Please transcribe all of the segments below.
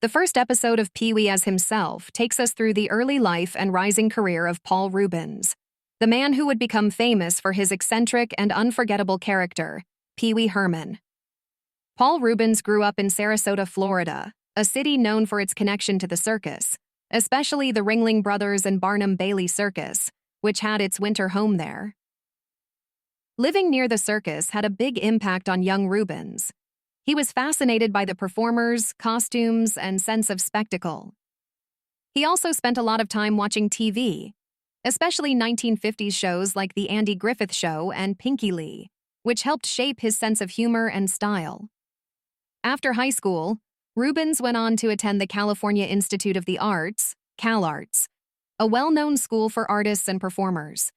The first episode of Pee-wee as himself takes us through the early life and rising career of Paul Reubens, the man who would become famous for his eccentric and unforgettable character, Pee-wee Herman. Paul Reubens grew up in Sarasota, Florida, a city known for its connection to the circus, especially the Ringling Brothers and Barnum Bailey Circus, which had its winter home there. Living near the circus had a big impact on young Reubens. He was fascinated by the performers, costumes, and sense of spectacle. He also spent a lot of time watching TV, especially 1950s shows like The Andy Griffith Show and Pinky Lee, which helped shape his sense of humor and style. After high school, Reubens went on to attend the California Institute of the Arts, CalArts, a well-known school for artists and performers.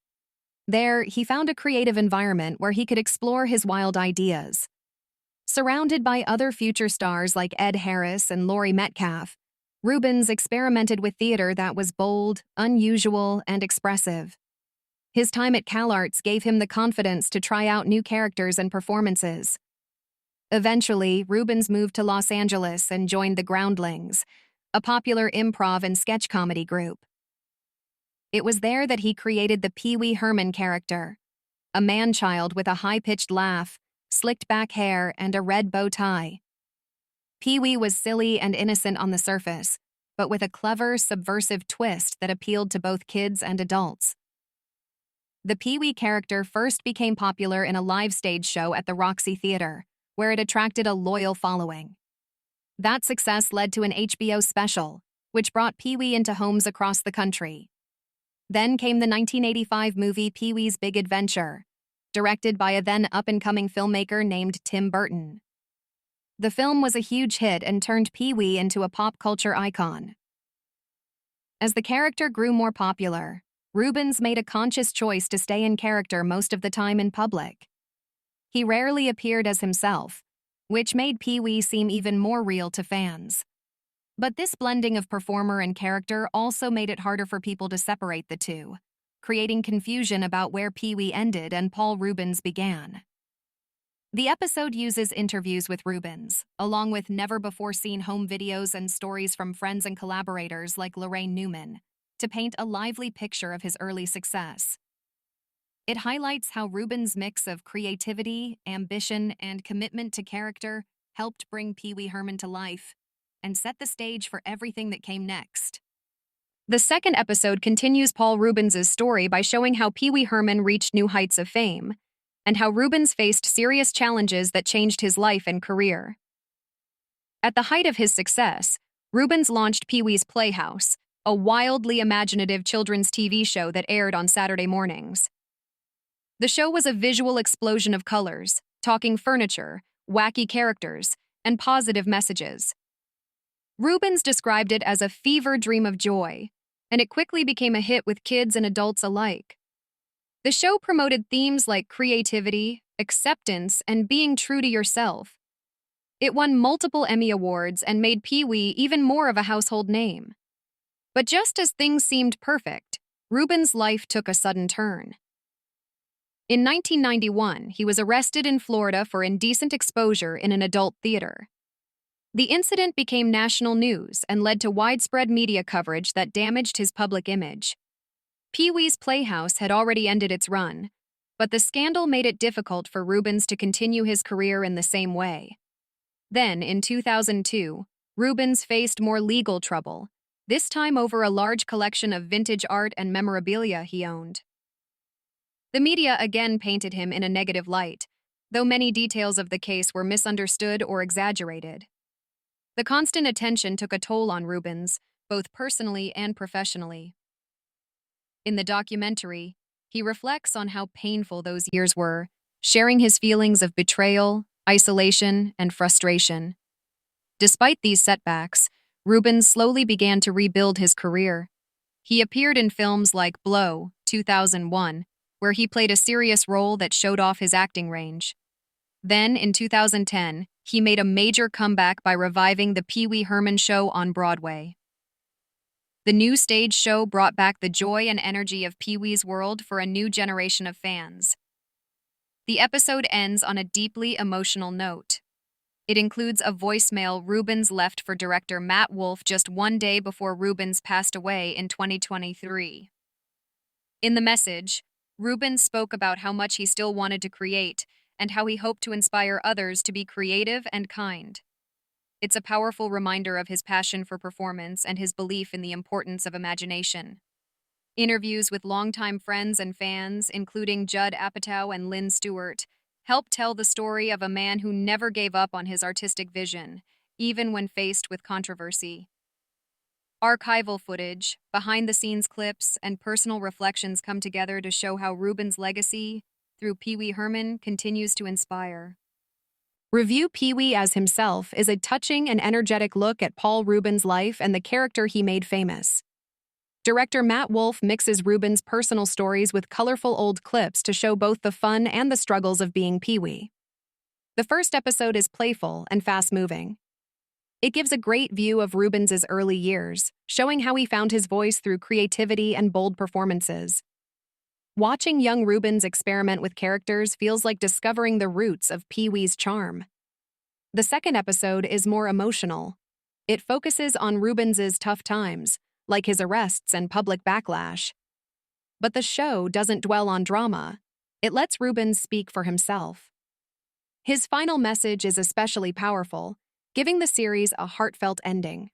There, he found a creative environment where he could explore his wild ideas. Surrounded by other future stars like Ed Harris and Laurie Metcalf, Reubens experimented with theater that was bold, unusual, and expressive. His time at CalArts gave him the confidence to try out new characters and performances. Eventually, Reubens moved to Los Angeles and joined the Groundlings, a popular improv and sketch comedy group. It was there that he created the Pee-wee Herman character, a man-child with a high-pitched laugh, slicked back hair, and a red bow tie. Pee-wee was silly and innocent on the surface, but with a clever, subversive twist that appealed to both kids and adults. The Pee-wee character first became popular in a live stage show at the Roxy Theater, where it attracted a loyal following. That success led to an HBO special, which brought Pee-wee into homes across the country. Then came the 1985 movie Pee-wee's Big Adventure, directed by a then up-and-coming filmmaker named Tim Burton. The film was a huge hit and turned Pee-wee into a pop culture icon. As the character grew more popular, Reubens made a conscious choice to stay in character most of the time in public. He rarely appeared as himself, which made Pee-wee seem even more real to fans. But this blending of performer and character also made it harder for people to separate the two, creating confusion about where Pee-wee ended and Paul Reubens began. The episode uses interviews with Reubens, along with never-before-seen home videos and stories from friends and collaborators like Lorraine Newman, to paint a lively picture of his early success. It highlights how Reubens' mix of creativity, ambition, and commitment to character helped bring Pee-wee Herman to life and set the stage for everything that came next. The second episode continues Paul Reubens' story by showing how Pee-wee Herman reached new heights of fame, and how Reubens faced serious challenges that changed his life and career. At the height of his success, Reubens launched Pee-wee's Playhouse, a wildly imaginative children's TV show that aired on Saturday mornings. The show was a visual explosion of colors, talking furniture, wacky characters, and positive messages. Reubens described it as a fever dream of joy, and it quickly became a hit with kids and adults alike. The show promoted themes like creativity, acceptance, and being true to yourself. It won multiple Emmy Awards and made Pee-wee even more of a household name. But just as things seemed perfect, Reubens' life took a sudden turn. In 1991, he was arrested in Florida for indecent exposure in an adult theater. The incident became national news and led to widespread media coverage that damaged his public image. Pee-wee's Playhouse had already ended its run, but the scandal made it difficult for Reubens to continue his career in the same way. Then, in 2002, Reubens faced more legal trouble, this time over a large collection of vintage art and memorabilia he owned. The media again painted him in a negative light, though many details of the case were misunderstood or exaggerated. The constant attention took a toll on Reubens, both personally and professionally. In the documentary, he reflects on how painful those years were, sharing his feelings of betrayal, isolation, and frustration. Despite these setbacks, Reubens slowly began to rebuild his career. He appeared in films like Blow, 2001, where he played a serious role that showed off his acting range. Then, in 2010, he made a major comeback by reviving the Pee-wee Herman Show on Broadway. The new stage show brought back the joy and energy of Pee-wee's world for a new generation of fans. The episode ends on a deeply emotional note. It includes a voicemail Rubens left for director Matt Wolf just one day before Rubens passed away in 2023. In the message, Rubens spoke about how much he still wanted to create and how he hoped to inspire others to be creative and kind. It's a powerful reminder of his passion for performance and his belief in the importance of imagination. Interviews with longtime friends and fans, including Judd Apatow and Lynn Stewart, help tell the story of a man who never gave up on his artistic vision, even when faced with controversy. Archival footage, behind-the-scenes clips, and personal reflections come together to show how Rubens' legacy, through Pee Wee Herman, continues to inspire. Review Pee Wee as Himself is a touching and energetic look at Paul Rubens' life and the character he made famous. Director Matt Wolf mixes Rubens' personal stories with colorful old clips to show both the fun and the struggles of being Pee Wee. The first episode is playful and fast-moving. It gives a great view of Rubens' early years, showing how he found his voice through creativity and bold performances. Watching young Rubens experiment with characters feels like discovering the roots of Pee Wee's charm. The second episode is more emotional. It focuses on Rubens' tough times, like his arrests and public backlash. But the show doesn't dwell on drama. It lets Rubens speak for himself. His final message is especially powerful, giving the series a heartfelt ending.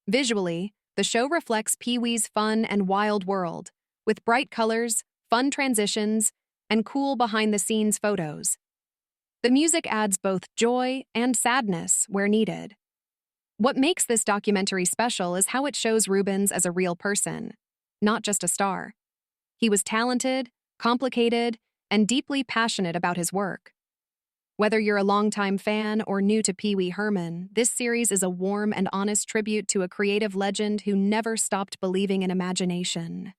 Visually, the show reflects Pee Wee's fun and wild world, with bright colors, fun transitions, and cool behind-the-scenes photos. The music adds both joy and sadness where needed. What makes this documentary special is how it shows Rubens as a real person, not just a star. He was talented, complicated, and deeply passionate about his work. Whether you're a longtime fan or new to Pee Wee Herman, this series is a warm and honest tribute to a creative legend who never stopped believing in imagination.